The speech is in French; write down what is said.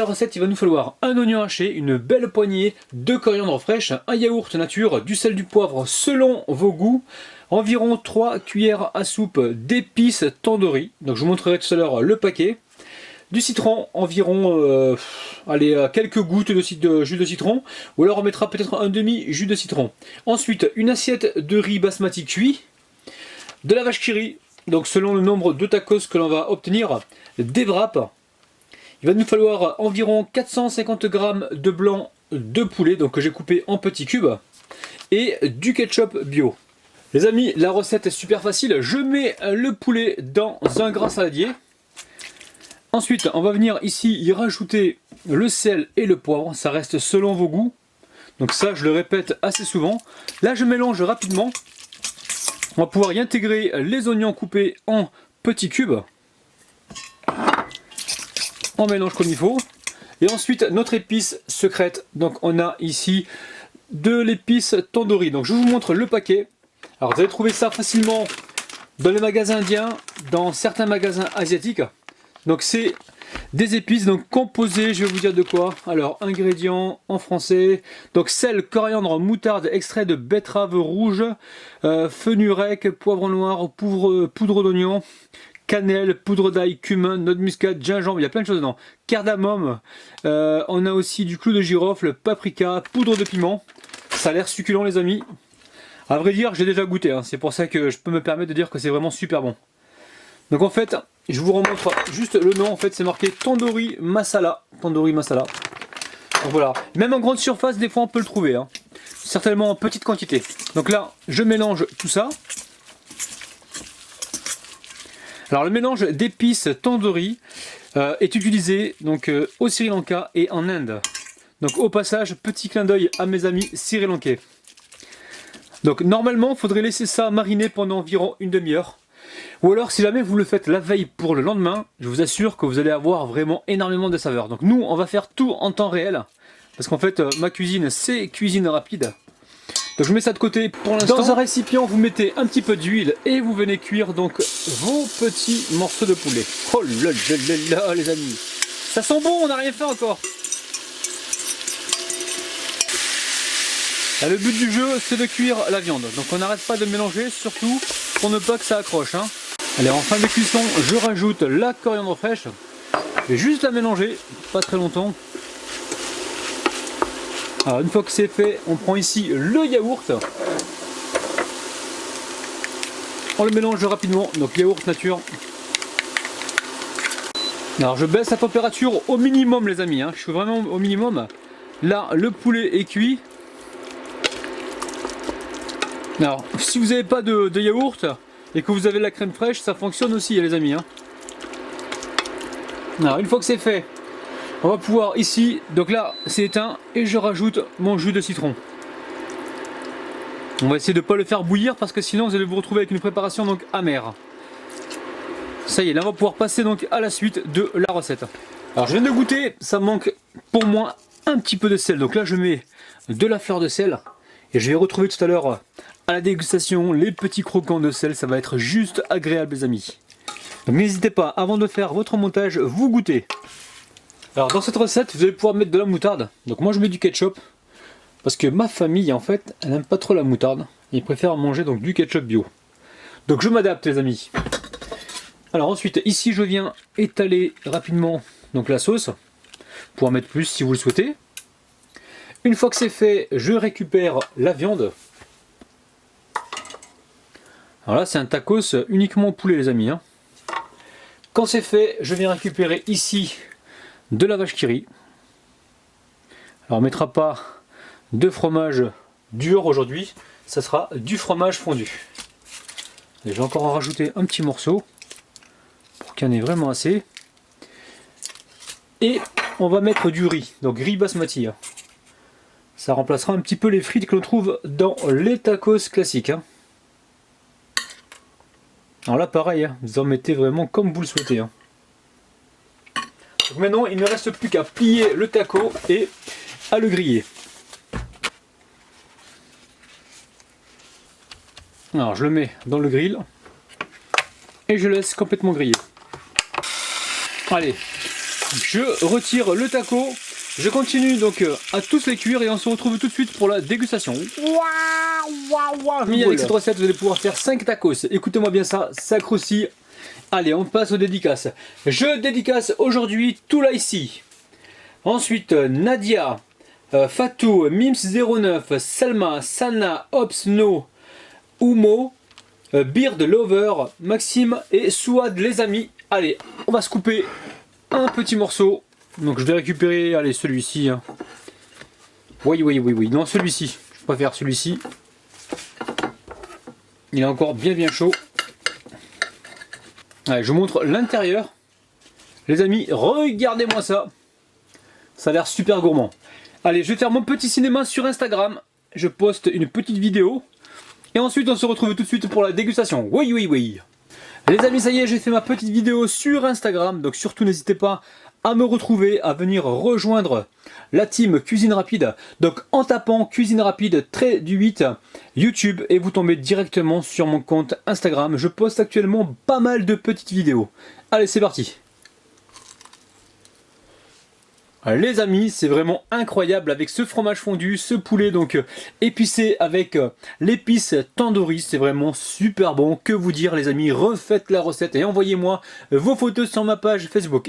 La recette, il va nous falloir un oignon haché, une belle poignée de coriandre fraîche, un yaourt nature, du sel, du poivre selon vos goûts, environ 3 cuillères à soupe d'épices tandoori, donc je vous montrerai tout à l'heure le paquet, du citron, environ quelques gouttes de jus de citron, ou alors on mettra peut-être un demi jus de citron. Ensuite, une assiette de riz basmati cuit, de la vache qui rit, donc selon le nombre de tacos que l'on va obtenir, des wraps. Il va nous falloir environ 450 g de blanc de poulet, donc que j'ai coupé en petits cubes, et du ketchup bio. Les amis, la recette est super facile. Je mets le poulet dans un grand saladier. Ensuite, on va venir ici y rajouter le sel et le poivre. Ça reste selon vos goûts. Donc ça, je le répète assez souvent. Là, je mélange rapidement. On va pouvoir y intégrer les oignons coupés en petits cubes. On mélange comme il faut. Et ensuite, notre épice secrète. Donc on a ici de l'épice tandoori. Donc je vous montre le paquet. Alors vous allez trouver ça facilement dans les magasins indiens, dans certains magasins asiatiques. Donc c'est des épices donc composées, je vais vous dire de quoi. Alors ingrédients en français, donc sel, coriandre, moutarde, extrait de betterave rouge, fenugrec, poivre noir, poudre d'oignon, cannelle, poudre d'ail, cumin, noix de muscade, gingembre, il y a plein de choses dedans. Cardamome, on a aussi du clou de girofle, paprika, poudre de piment. Ça a l'air succulent les amis. À vrai dire, j'ai déjà goûté, hein. C'est pour ça que je peux me permettre de dire que c'est vraiment super bon. Donc en fait, je vous remontre juste le nom, en fait c'est marqué Tandoori Masala. Tandoori Masala. Donc voilà, même en grande surface, des fois on peut le trouver, hein. Certainement en petite quantité. Donc là, je mélange tout ça. Alors le mélange d'épices tandoori est utilisé donc au Sri Lanka et en Inde. Donc au passage, petit clin d'œil à mes amis sri-lankais. Donc normalement, il faudrait laisser ça mariner pendant environ une demi-heure. Ou alors si jamais vous le faites la veille pour le lendemain, je vous assure que vous allez avoir vraiment énormément de saveurs. Donc nous, on va faire tout en temps réel. Parce qu'en fait, ma cuisine, c'est cuisine rapide. Donc je mets ça de côté pour l'instant. Dans un récipient, vous mettez un petit peu d'huile et vous venez cuire donc vos petits morceaux de poulet. Oh là là là là les amis. Ça sent bon, on n'a rien fait encore. Là, le but du jeu, c'est de cuire la viande. Donc on n'arrête pas de mélanger, surtout pour ne pas que ça accroche, hein. Allez, en fin de cuisson, je rajoute la coriandre fraîche. Je vais juste la mélanger, pas très longtemps. Alors une fois que c'est fait, on prend ici le yaourt. On le mélange rapidement, donc yaourt nature. Alors je baisse la température au minimum les amis, hein. Je suis vraiment au minimum. Là, le poulet est cuit. Alors, si vous n'avez pas de yaourt et que vous avez la crème fraîche, ça fonctionne aussi les amis, hein. Alors une fois que c'est fait, on va pouvoir ici, donc là c'est éteint et je rajoute mon jus de citron. On va essayer de ne pas le faire bouillir parce que sinon vous allez vous retrouver avec une préparation donc amère. Ça y est, là on va pouvoir passer donc à la suite de la recette. Alors je viens de goûter, ça manque pour moi un petit peu de sel. Donc là je mets de la fleur de sel et je vais retrouver tout à l'heure à la dégustation les petits croquants de sel. Ça va être juste agréable les amis. Donc n'hésitez pas, avant de faire votre montage, vous goûtez. Alors dans cette recette, vous allez pouvoir mettre de la moutarde. Donc moi je mets du ketchup. Parce que ma famille en fait, elle n'aime pas trop la moutarde. Ils préfèrent manger donc du ketchup bio. Donc je m'adapte les amis. Alors ensuite, ici je viens étaler rapidement donc la sauce. Pour en mettre plus si vous le souhaitez. Une fois que c'est fait, je récupère la viande. Alors là c'est un tacos uniquement poulet les amis, hein. Quand c'est fait, je viens récupérer ici de la vache qui rit. Alors on ne mettra pas de fromage dur aujourd'hui, ça sera du fromage fondu. Et je vais encore en rajouter un petit morceau pour qu'il y en ait vraiment assez. Et on va mettre du riz, donc riz basmati. Ça remplacera un petit peu les frites que l'on trouve dans les tacos classiques, hein. Alors là pareil, hein, vous en mettez vraiment comme vous le souhaitez, hein. Donc maintenant il ne reste plus qu'à plier le taco et à le griller. Alors je le mets dans le grill et je laisse complètement griller. Allez, Je retire le taco. Je continue donc à tous les cuire et on se retrouve tout de suite pour la dégustation. Mais avec cette recette, vous allez pouvoir faire 5 tacos. Écoutez-moi bien ça, ça croustille. Allez, on passe aux dédicaces. Je dédicace aujourd'hui tout là ici. Ensuite, Nadia, Fatou, Mims09, Salma, Sana, Opsno, Oumo, Beard Lover, Maxime et Souad les amis. Allez, on va se couper un petit morceau. Donc je vais récupérer, allez, celui-ci. Hein. Oui, non, celui-ci. Je préfère celui-ci. Il est encore bien chaud. Allez, je vous montre l'intérieur. Les amis, regardez-moi ça. Ça a l'air super gourmand. Allez, je vais faire mon petit cinéma sur Instagram. Je poste une petite vidéo. Et ensuite, on se retrouve tout de suite pour la dégustation. Oui. Les amis, ça y est, j'ai fait ma petite vidéo sur Instagram. Donc surtout, n'hésitez pas à me retrouver, à venir rejoindre la team Cuisine Rapide. Donc en tapant Cuisine Rapide _8 YouTube et vous tombez directement sur mon compte Instagram. Je poste actuellement pas mal de petites vidéos. Allez, c'est parti. Les amis, c'est vraiment incroyable avec ce fromage fondu, ce poulet donc épicé avec l'épice tandoori, c'est vraiment super bon. Que vous dire les amis, refaites la recette et envoyez-moi vos photos sur ma page Facebook.